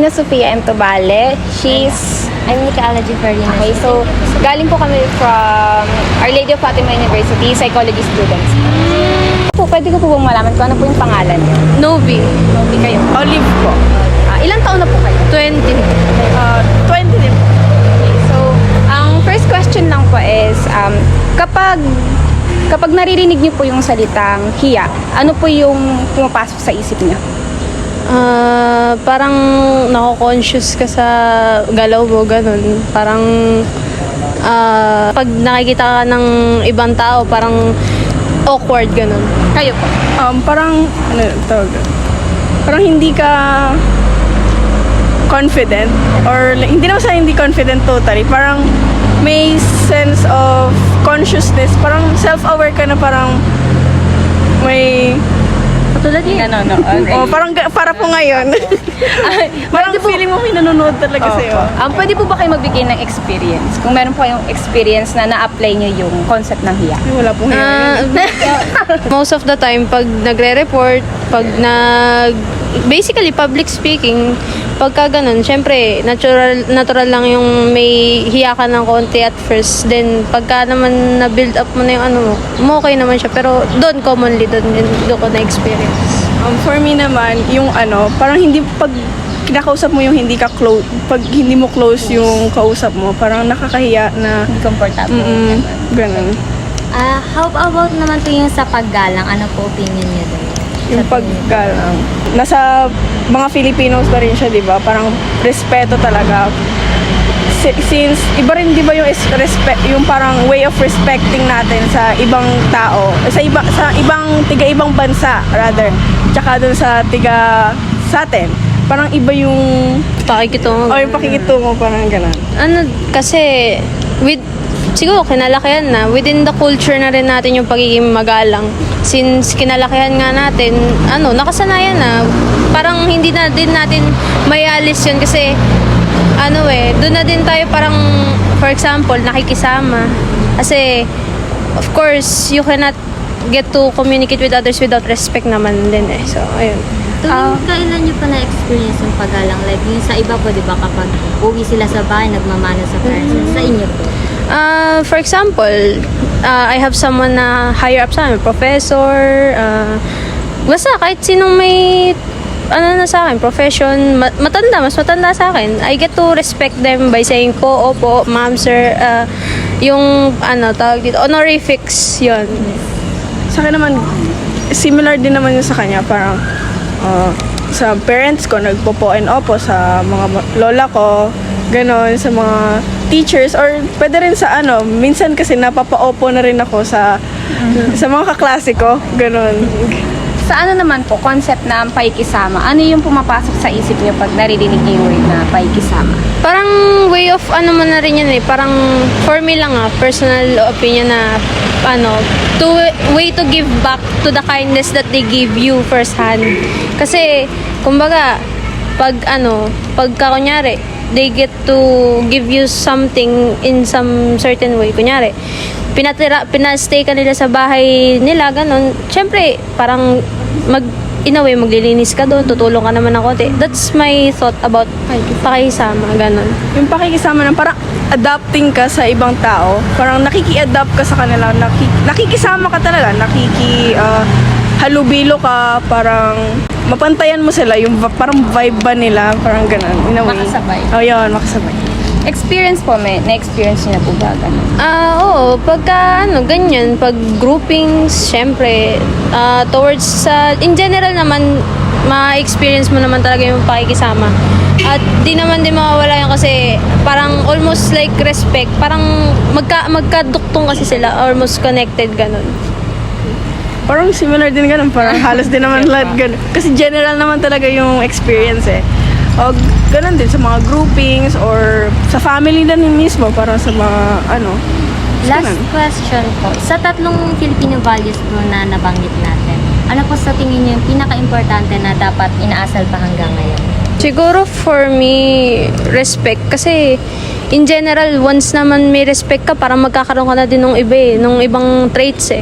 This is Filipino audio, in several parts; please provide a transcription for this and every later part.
Ina Sofia M. Tobale. I'm Micaela Giferina. Okay, so galing po kami from Our Lady of Fatima University, psychology students. Pwede ko po bang malaman kung ano po yung pangalan niyo? Novi. Hindi kayo. Olive po. Ilang taon na po kayo? 20. 20 din po. Okay, so ang first question lang po is, kapag naririnig niyo po yung salitang hiya, ano po yung pumapasok sa isip niyo? Parang nako-conscious ka sa galaw mo, ganun. Parang pag nakikita ka ng ibang tao, parang awkward, ganun. Kayo po? Parang, ano tawag? Parang hindi ka confident or hindi naman sa hindi confident totally. Parang may sense of consciousness. Parang self-aware ka na parang may Katulad niya. Ano, para po ngayon. Parang feeling mo may nanonood talaga sa'yo. Pwede po ba kayo magbigay ng experience? Kung meron po kayong experience na na-apply nyo yung concept ng hiya. Wala pong ngayon. Most of the time, pag nagre-report, basically public speaking, pagka ganun, syempre, natural lang yung may hiya ka ng konti at first. Then, pagka naman na-build up mo na yung ano mo, okay naman siya. Pero doon, commonly, doon ko na-experience. For me naman, yung parang hindi pag kinakausap mo yung hindi ka close, pag hindi mo close yung kausap mo, parang nakakahiya na Hindi comfortable. ganun. How about naman po yung sa paggalang? Ano po opinion niyo doon? Yung paggalang. Nasa mga Filipinos na rin siya, di ba? Parang respeto talaga. Since iba rin, di ba, yung respect, yung parang way of respecting natin sa ibang tao, sa ibang ibang bansa rather, tsaka dun sa sa atin. Parang iba yung Pakikitungo. yung pakikitungo, parang ganun. Kasi, siguro kinalakihan na, within the culture na rin natin yung pagiging magalang. Since kinalakihan nga natin, nakasanayan na, parang hindi na din natin mayalis yun kasi, doon na din tayo parang, for example, nakikisama. Kasi, of course, you cannot get to communicate with others without respect naman din eh. So, ayun. Kailan niyo pa na-experience yung paggalang? Like, yung sa iba po, di ba, kapag uwi sila sa bahay, nagmamana sa parents. Sa inyo po? For example, I have someone na higher up sa amin, professor, basta kahit sinong may na sa akin, profession, mas matanda sa akin. I get to respect them by saying po, opo, ma'am, sir, yung tawag dito, honorifics, yun. Sa akin naman, similar din naman yun sa kanya. Parang sa parents ko, nagpo-po and opo sa mga lola ko, ganon, sa mga teachers, or pwede rin sa minsan kasi napapa-opo na rin ako sa mga kaklase ko, ganon. Sa naman po, concept na ang paikisama, ano yung pumapasok sa isip niyo pag naririnig niyo yung word na paikisama? Parang way of mo na rin yan eh. Parang for me lang personal opinion na way to give back to the kindness that they give you firsthand. Kasi, kumbaga, pagka kunyari, they get to give you something in some certain way. Kunyari, pinastay ka nila sa bahay nila, ganun. Siyempre, parang in a way, maglilinis ka doon, tutulong ka naman ng konti. That's my thought about pakikisama, ganun. Yung pakikisama na parang adapting ka sa ibang tao, parang nakiki-adapt ka sa kanila, nakikisama ka talaga, halubilo ka, parang mapantayan mo sila, yung parang vibe ba nila, parang ganun. In a way. Makasabay. Oh, yun, makasabay. Experience po, na-experience niyo na po ba ganun? Oo, pagka ganyan, pag groupings, syempre, towards in general naman, ma-experience mo naman talaga yung pakikisama. At di naman din mawawala yun kasi parang almost like respect, parang magkaduktong kasi sila, almost connected, ganun. Parang similar din ganun, parang halos din naman lahat ganun. Kasi general naman talaga yung experience eh. O ganun din sa mga groupings or sa family na mismo, parang sa mga Last question po. Sa tatlong Filipino values po na nabanggit natin, ano po sa tingin niyo yung pinaka-importante na dapat inaasal pa hanggang ngayon? Siguro for me, respect. Kasi in general, once naman may respect ka, parang magkakaroon ka na din ng iba nung ibang traits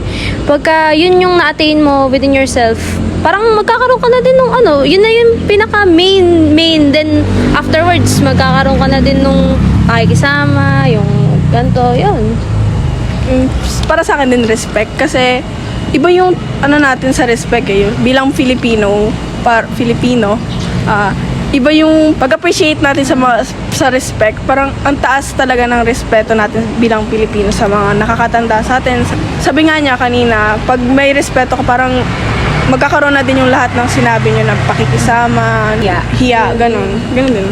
Pagka yun yung na-attain mo within yourself, parang magkakaroon ka na din ng yun na yung pinaka main. Then afterwards, magkakaroon ka na din nung pakikisama, yung ganito, yun. Para sa akin din respect kasi iba yung natin sa respect yun. Bilang Filipino, iba yung pag-appreciate natin sa respect. Parang ang taas talaga ng respeto natin bilang Pilipino sa mga nakakatanda sa atin. Sabi nga niya kanina, pag may respeto ka, parang magkakaroon na din yung lahat ng sinabi niyo na pakikisama, hiya, ganun. Ganun din.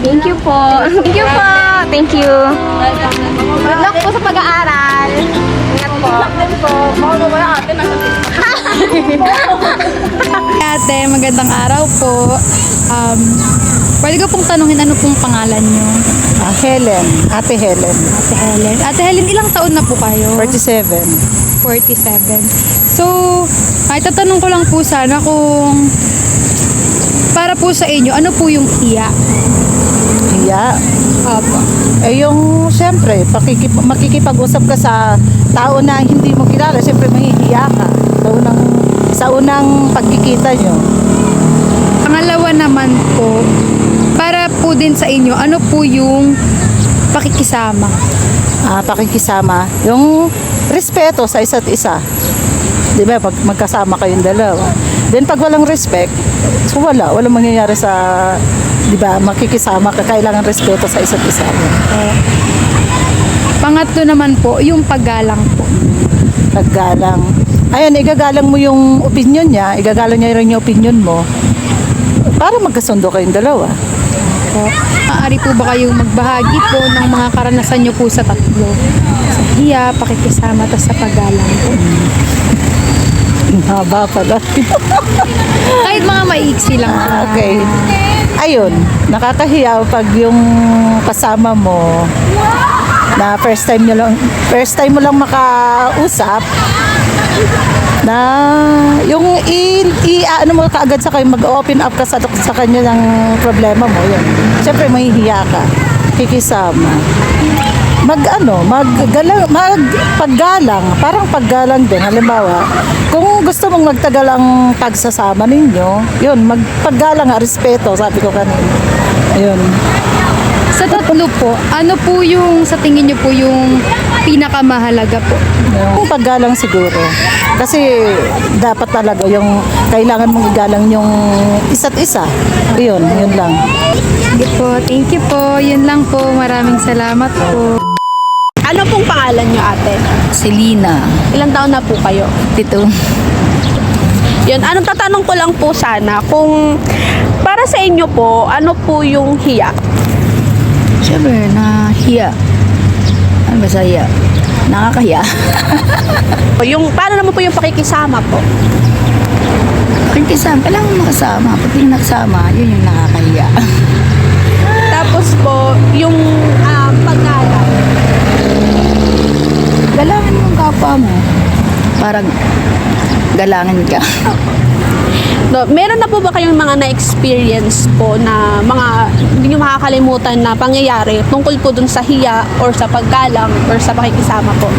Thank you po. Thank you po. Thank you. Good luck po sa pag-aaral. Ingat po. Ate, magandang araw po. Pwede ko pong tanungin ano pong pangalan nyo? Helen, Ate Helen, Ate Helen. Ate Helen, ilang taon na po kayo? 47. 47. So, tatanong ko lang po sana kung para po sa inyo, ano po yung hiya? Hiya. Opo. Yung siyempre, makikipag-usap ka sa tao na hindi mo kilala, siyempre mahihiya ka sa unang pagkikita nyo. Pangalawa naman po, para po din sa inyo, ano po yung pakikisama? Pakikisama, yung respeto sa isa't isa. Di ba, pag magkasama kayong dalawa. Then pag walang respect, so walang mangyayari sa, di ba, makikisama ka, kailangan respeto sa isa't isa. Pangatlo naman po, yung paggalang po. Paggalang. Ayan, igagalang mo yung opinion niya, igagalang niya rin yung opinion mo para magkasundo kayong dalawa. Po. Maaari po ba kayong magbahagi po ng mga karanasan nyo po sa tatlo? Sa hiya, pakikisama, tas sa paggalang po. Haba pala. Kahit mga maiksi lang. Okay. Ayun, nakakahiya pag yung kasama mo na first time mo lang makausap na yung ano mo kaagad sa kanya, mag-open up ka sa kanya ng problema mo, yun. Siyempre mahihiya ka, kikisama. Paggalang, parang paggalang din. Halimbawa, kung gusto mong magtagal ang pagsasama ninyo, yun, magpaggalang respeto, sabi ko kanina. Ayun. Sa tatlo po, ano po yung sa tingin nyo po yung pinakamahalaga po? Yung paggalang siguro. Kasi dapat talaga yung kailangan mong igalang yung isa't isa. Yun lang. Sige po, thank you po. Yun lang po. Maraming salamat po. Ano pong pangalan niyo, ate? Selena, Ilang taon na po kayo? Tito. Yun, anong tatanong ko lang po sana kung para sa inyo po, ano po yung hiya? Siyempre, nahiya. Ano ba sa hiya? Nakakahiya. Yung, paano naman po yung pakikisama po? Kailangan makasama. Pag hindi nakasama, yun yung nakakahiya. Tapos po, yung paggalang. Galangin mo ang kapwa mo. Parang galangin ka. No, meron na po ba kayong mga na-experience po na mga hindi nyo makakalimutan na pangyayari tungkol po dun sa hiya or sa paggalang or sa pakikisama po?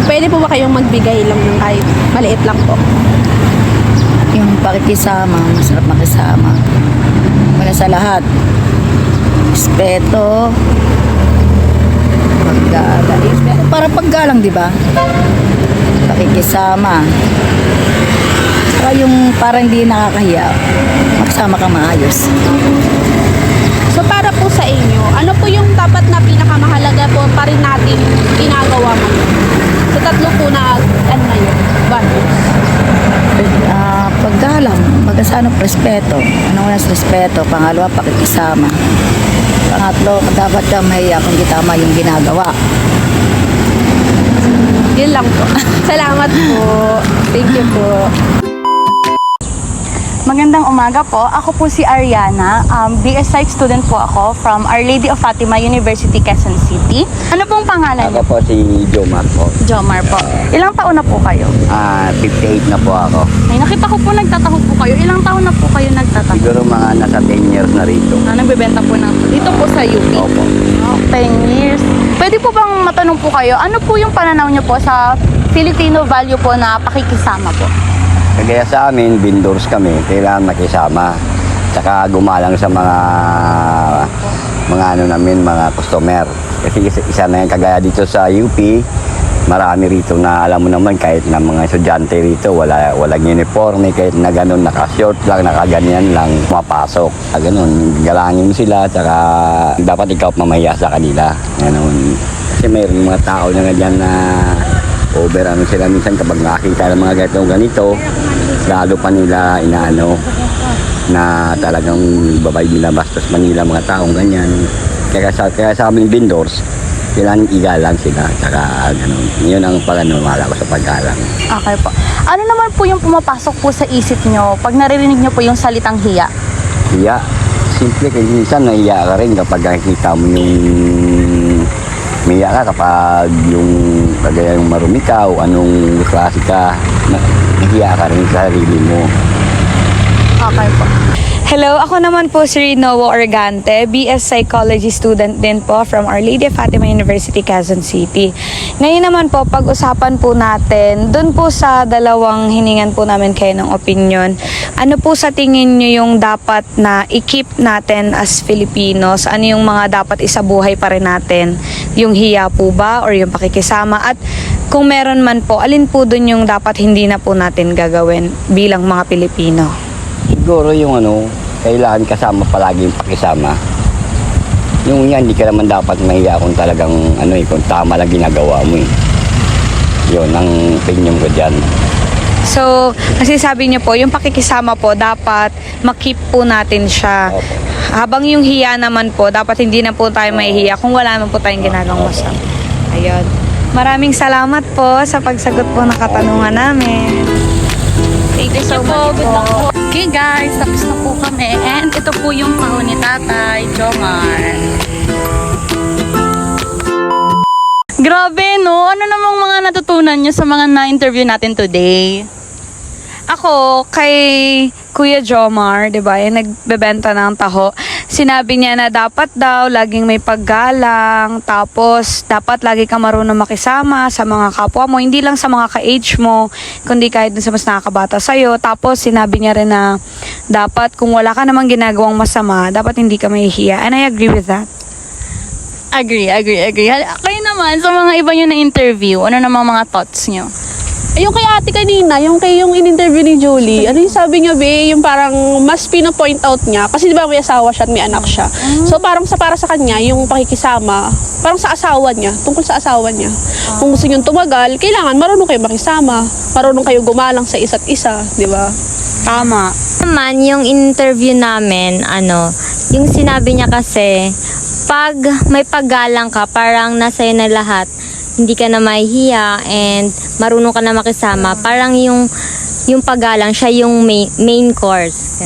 Pwede po ba kayong magbigay lang ng kahit maliit lang po? Yung pakikisama, masarap makisama. Wala sa lahat. Respeto. Paggalang. Para paggalang, di ba? Pakikisama. Saka yung parang hindi nakakahiya, makasama ka maayos. So para po sa inyo, ano po yung dapat na pinakamahalaga po pa rin natin ginagawa mo? Sa tatlo po na ano na yun, values. Paggalang, magkasanong respeto. Ano nga sa respeto? Pangalawa, pakikisama. Pangatlo, dapat ka mahiya kung di tama yung ginagawa. Yun lang po. Salamat po. Thank you po. Magandang umaga po. Ako po si Ariana. BS Psych student po ako from Our Lady of Fatima University, Quezon City. Ano pong pangalan Ako niyo? po si Jomar po. Jomar po. Ilang taon na po kayo? 58 na po ako. Ay, nakita ko po nagtataho po kayo. Ilang taon na po kayo nagtataho? Siguro mga nasa 10 years na rito. Nagbebenta po ng dito po sa UP. Opo. 10 years. Pwede po bang matanong po kayo, ano po yung pananaw niyo po sa Filipino value po na pakikisama po? Kagaya sa amin, vendors kami, kailangan makisama. Tsaka gumalang sa mga ano namin, mga customer. Kasi isa na yung kagaya dito sa UP, marami rito na alam mo naman kahit na mga estudyante rito, walang uniforme, kahit na ganun, naka-short lang, nakaganyan lang, mapasok. Ganun, galangin mo sila, tsaka dapat ikaw mamahiya sa kanila. Ganun. Kasi mayroong mga tao na ganyan na over ano sila minsan kapag nakakita ng mga ganito, lalo pa nila inaano na talagang babay nila bastos Manila mga taong ganyan. Kaya sa aming vendors, kailangan igalang sila. Saka ganun. Yun ang pag-anumala ko sa paggalang. Okay po. Ano naman po yung pumapasok po sa isip nyo pag naririnig nyo po yung salitang hiya? Hiya. Simple kasi minsan nahiya ka rin kapag nakikita mo yung miya ka kapag yung kagaya yung marumi ka o anong klase ka, nahiya ka rin sa sarili mo. Okay po. Hello, ako naman po si Rinowo Organte, BS Psychology student din po from Our Lady of Fatima University, Quezon City. Ngayon naman po, pag-usapan po natin, dun po sa dalawang hiningan po namin kayo ng opinion, ano po sa tingin nyo yung dapat na i-keep natin as Filipinos? Ano yung mga dapat isabuhay pa rin natin? Yung hiya po ba or yung pakikisama? At kung meron man po, alin po dun yung dapat hindi na po natin gagawin bilang mga Pilipino? Siguro yung kailangan kasama palagi yung pakisama. Yung yan, hindi ka naman dapat mahiya kung talagang kung tama lang ginagawa mo eh. Yun, ang opinion ko dyan. So, kasi sabi niyo po, yung pakikisama po, dapat makip po natin siya. Habang yung hiya naman po, dapat hindi na po tayo mahihiya kung wala naman po tayong ginagawang masama. Ayun. Maraming salamat po sa pagsagot po ng katanungan namin. Thank you so much po. Okay guys, tapos na po kami. And ito po yung paho ni Tatay Jomar. Grabe no, ano namang mga natutunan nyo sa mga na-interview natin today? Ako, kay Kuya Jomar, di ba, yung nagbebenta ng taho, sinabi niya na dapat daw laging may paggalang, tapos dapat lagi ka marunong makisama sa mga kapwa mo, hindi lang sa mga ka-age mo, kundi kahit dun sa mas nakakabata sa'yo. Tapos sinabi niya rin na dapat kung wala ka namang ginagawang masama, dapat hindi ka mahihiya. And I agree with that. Agree. Kayo naman, sa mga iba nyo na-interview, ano namang mga thoughts nyo? Yung kay ate kanina, yung in-interview ni Julie, ano yung sabi niya, be, yung parang mas pino-point out niya. Kasi di ba may asawa siya at may anak siya. So parang para sa kanya, yung pakikisama, parang sa asawa niya, tungkol sa asawa niya. Kung gusto niyong tumagal, kailangan marunong kayo makisama, marunong kayo gumalang sa isa't isa, di ba? Tama. Naman, yung interview namin, yung sinabi niya kasi, pag may paggalang ka, parang nasa'yo na lahat, hindi ka na mahihiya and marunong ka na makisama. Parang yung paggalang siya yung main course.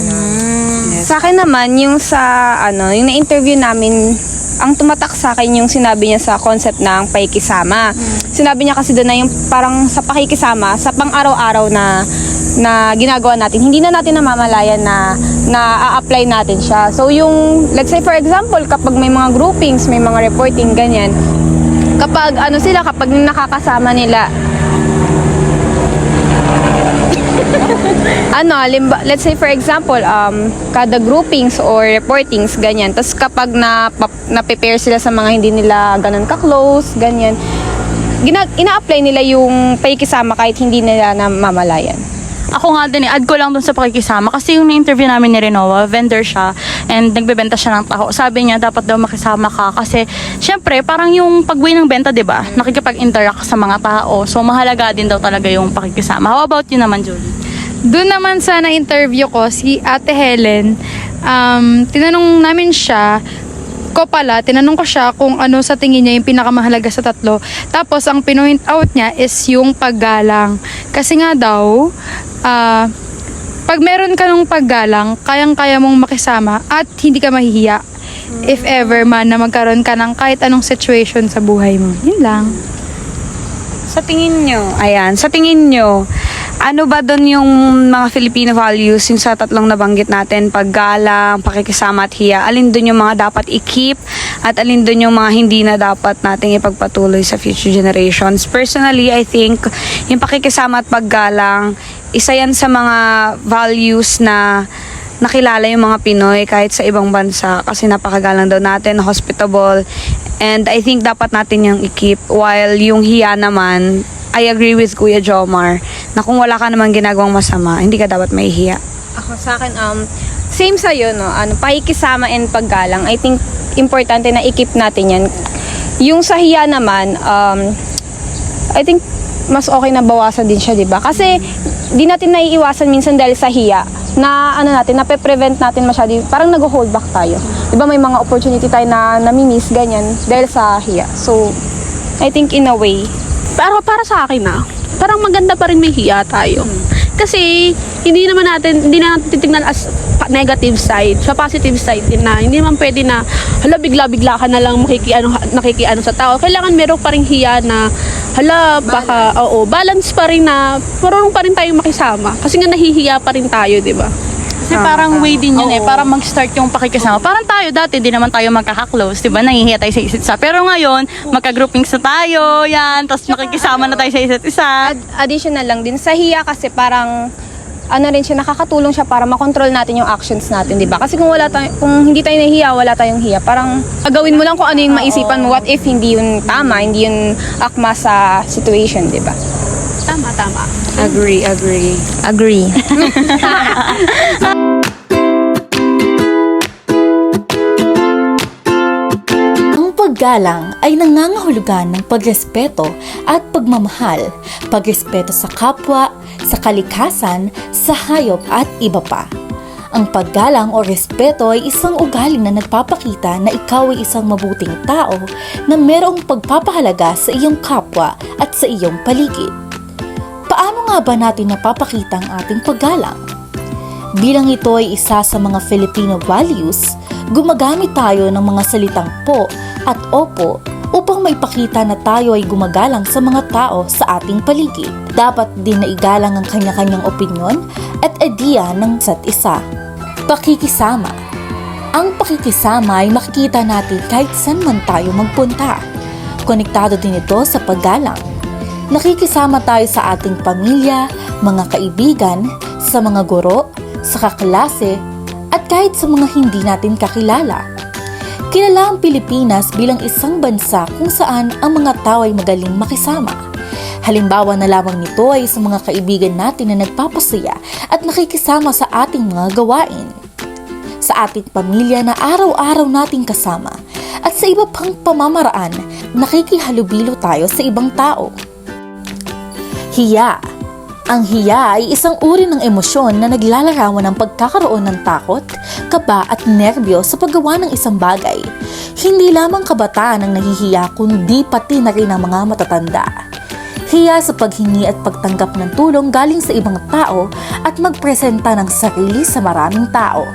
Sa akin naman, yung yung na-interview namin, ang tumatak sa akin yung sinabi niya sa concept ng pakikisama. Sinabi niya kasi doon na yung parang sa pakikisama, sa pang-araw-araw na ginagawa natin, hindi na natin namamalayan na a-apply natin siya. So yung, let's say for example, kapag may mga groupings, may mga reporting, ganyan, kapag kapag nakakasama nila let's say for example kada groupings or reportings ganyan, tapos kapag na-prepare sila sa mga hindi nila ganun ka-close, ganyan, ina-apply nila yung pakikisama kahit hindi nila namamalayan. Ako nga din, add ko lang dun sa pakikisama kasi yung na-interview namin ni Renoa, vendor siya and nagbebenta siya ng taho. Sabi niya dapat daw makisama ka kasi syempre parang yung pag-way ng benta, 'di ba? Nakikipag-interact sa mga tao. So mahalaga din daw talaga yung pakikisama. How about you naman, Julie? Doon naman sa na-interview ko, si Ate Helen, tinanong namin siya, tinanong ko siya kung ano sa tingin niya yung pinakamahalaga sa tatlo. Tapos, ang pinoint out niya is yung paggalang. Kasi nga daw, pag meron ka ng paggalang, kayang-kaya mong makisama at hindi ka mahihiya. If ever man na magkaroon ka ng kahit anong situation sa buhay mo. Yun lang. Sa tingin nyo, ano ba doon yung mga Filipino values, yung sa tatlong nabanggit natin, paggalang, pakikisama at hiya, alin doon yung mga dapat i-keep at alin doon yung mga hindi na dapat nating ipagpatuloy sa future generations? Personally, I think yung pakikisama at paggalang, isa yan sa mga values na nakilala yung mga Pinoy kahit sa ibang bansa kasi napakagalang daw natin, hospitable, and I think dapat natin yung i-keep. While yung hiya naman, I agree with Kuya Jomar na kung wala ka naman ginagawang masama, hindi ka dapat mahihiya. Ako sa akin, same sa'yo, no? Pakikisama and paggalang. I think importante na i-keep natin yan. Yung sa hiya naman, I think mas okay na bawasan din siya, di ba? Kasi di natin naiiwasan minsan dahil sa hiya na nape-prevent natin masyado, parang nag-hold back tayo. Di ba may mga opportunity tayo na nami-miss ganyan dahil sa hiya. So, I think in a way, Pero para sa akin parang maganda pa rin may hiya tayo. Kasi hindi na natin titignan as negative side, sa positive side din na hindi naman pwede na hala bigla-bigla ka na lang nakikiano sa tao. Kailangan meron pa rin hiya na hala baka balance pa rin na marunong pa rin tayong makisama. Kasi nga nahihiya pa rin tayo, 'di ba? Kasi parang way din yun para mag-start yung pakikisama. Parang tayo dati, di naman tayo magkaka-close, di ba? Nangihiya tayo sa isa't isa. Pero ngayon, magka-groupings na tayo, yan, tapos makikisama na tayo sa isa't isa. additional lang din. Sa hiya kasi parang nakakatulong siya para makontrol natin yung actions natin, di ba? Kasi kung hindi tayo nahihiya, wala tayong hiya. Parang gawin mo lang kung ano yung maisipan mo. What if hindi yun tama, hindi yun akma sa situation, di ba? Tama. Agree. Ang paggalang ay nangangahulugan ng pagrespeto at pagmamahal, pagrespeto sa kapwa, sa kalikasan, sa hayop at iba pa. Ang paggalang o respeto ay isang ugali na nagpapakita na ikaw ay isang mabuting tao na mayroong pagpapahalaga sa iyong kapwa at sa iyong paligid. Paano nga ba natin napapakita ang ating paggalang? Bilang ito ay isa sa mga Filipino values, gumagamit tayo ng mga salitang po at opo upang maipakita na tayo ay gumagalang sa mga tao sa ating paligid. Dapat din na igalang ang kanya-kanyang opinyon at ideya ng isa't isa. Pakikisama. Ang pakikisama ay makikita natin kahit saan man tayo magpunta. Konektado din ito sa paggalang. Nakikisama tayo sa ating pamilya, mga kaibigan, sa mga guro, sa kaklase, at kahit sa mga hindi natin kakilala. Kilala ang Pilipinas bilang isang bansa kung saan ang mga tao ay magaling makisama. Halimbawa na lamang nito ay sa mga kaibigan natin na nagpapasaya at nakikisama sa ating mga gawain. Sa ating pamilya na araw-araw nating kasama at sa iba pang pamamaraan, nakikihalubilo tayo sa ibang tao. Hiya. Ang hiya ay isang uri ng emosyon na naglalarawan ng pagkakaroon ng takot, kaba at nerbyo sa paggawa ng isang bagay. Hindi lamang kabataan ang nahihiya kundi pati na rin ang mga matatanda. Hiya sa paghingi at pagtanggap ng tulong galing sa ibang tao at magpresenta ng sarili sa maraming tao.